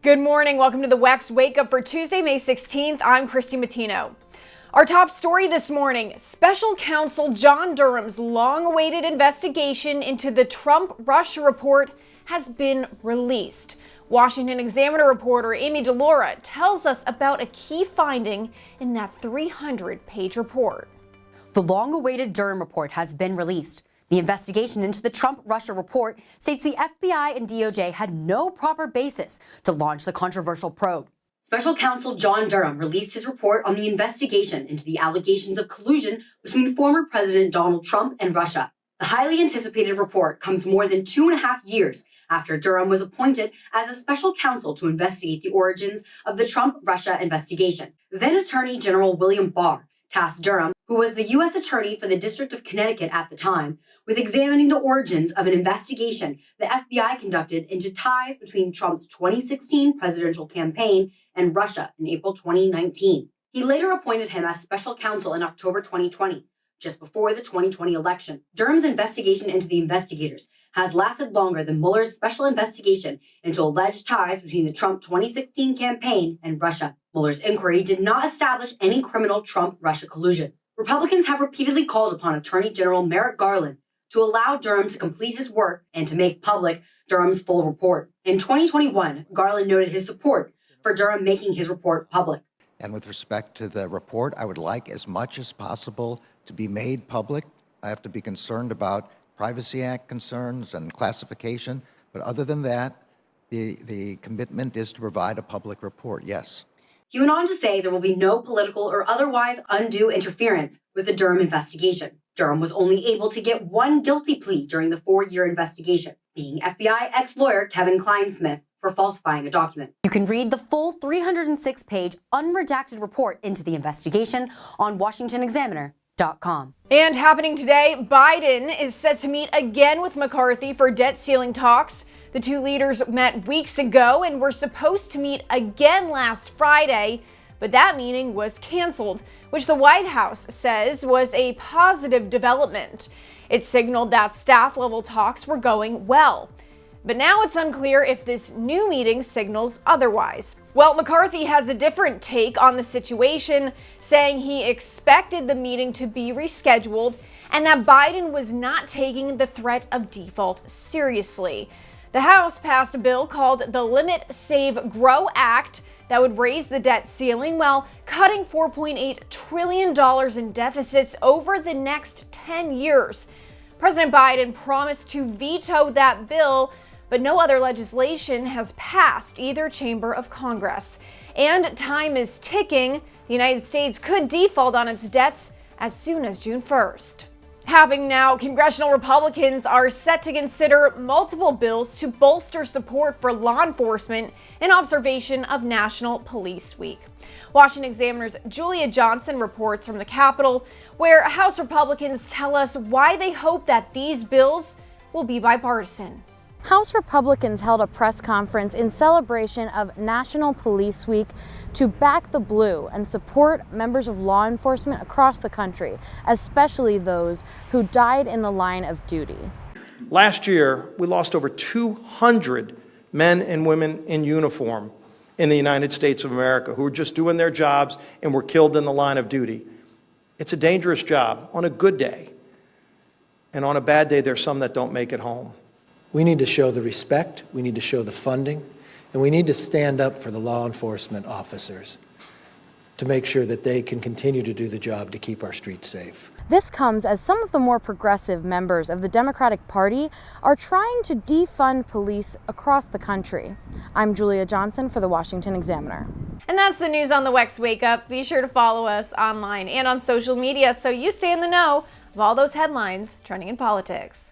Good morning. Welcome to the WEX Wakeup for Tuesday, May 16th. I'm Christy Mattino. Our top story this morning, Special Counsel John Durham's long-awaited investigation into the Trump-Russia report has been released. Washington Examiner reporter Amy DeLaura tells us about a key finding in that 300-page report. The long-awaited Durham report has been released. The investigation into the Trump-Russia report states the FBI and DOJ had no proper basis to launch the controversial probe. Special Counsel John Durham released his report on the investigation into the allegations of collusion between former President Donald Trump and Russia. The highly anticipated report comes more than 2.5 years after Durham was appointed as a special counsel to investigate the origins of the Trump-Russia investigation. Then Attorney General William Barr tasked Durham, who was the U.S. Attorney for the District of Connecticut at the time, with examining the origins of an investigation the FBI conducted into ties between Trump's 2016 presidential campaign and Russia in April 2019. He later appointed him as special counsel in October 2020, just before the 2020 election. Durham's investigation into the investigators has lasted longer than Mueller's special investigation into alleged ties between the Trump 2016 campaign and Russia. Mueller's inquiry did not establish any criminal Trump-Russia collusion. Republicans have repeatedly called upon Attorney General Merrick Garland to allow Durham to complete his work and to make public Durham's full report. In 2021, Garland noted his support for Durham making his report public. And with respect to the report, I would like as much as possible to be made public. I have to be concerned about Privacy Act concerns and classification, but other than that, the commitment is to provide a public report, yes. He went on to say there will be no political or otherwise undue interference with the Durham investigation. Durham was only able to get one guilty plea during the 4-year investigation, being FBI ex-lawyer Kevin Kleinsmith for falsifying a document. You can read the full 306-page unredacted report into the investigation on washingtonexaminer.com. And happening today, Biden is set to meet again with McCarthy for debt ceiling talks. The two leaders met weeks ago and were supposed to meet again last Friday, but that meeting was canceled, which the White House says was a positive development. It signaled that staff-level talks were going well. But now it's unclear if this new meeting signals otherwise. Well, McCarthy has a different take on the situation, saying he expected the meeting to be rescheduled and that Biden was not taking the threat of default seriously. The House passed a bill called the Limit, Save, Grow Act that would raise the debt ceiling while cutting $4.8 trillion in deficits over the next 10 years. President Biden promised to veto that bill, but no other legislation has passed either chamber of Congress. And time is ticking. The United States could default on its debts as soon as June 1st. Happening now, congressional Republicans are set to consider multiple bills to bolster support for law enforcement in observation of National Police Week. Washington Examiner's Julia Johnson reports from the Capitol, where House Republicans tell us why they hope that these bills will be bipartisan. House Republicans held a press conference in celebration of National Police Week to back the blue and support members of law enforcement across the country, especially those who died in the line of duty. Last year, we lost over 200 men and women in uniform in the United States of America who were just doing their jobs and were killed in the line of duty. It's a dangerous job on a good day. And on a bad day, there's some that don't make it home. We need to show the respect, we need to show the funding, and we need to stand up for the law enforcement officers to make sure that they can continue to do the job to keep our streets safe. This comes as some of the more progressive members of the Democratic Party are trying to defund police across the country. I'm Julia Johnson for the Washington Examiner. And that's the news on the WEX Wake Up. Be sure to follow us online and on social media so you stay in the know of all those headlines trending in politics.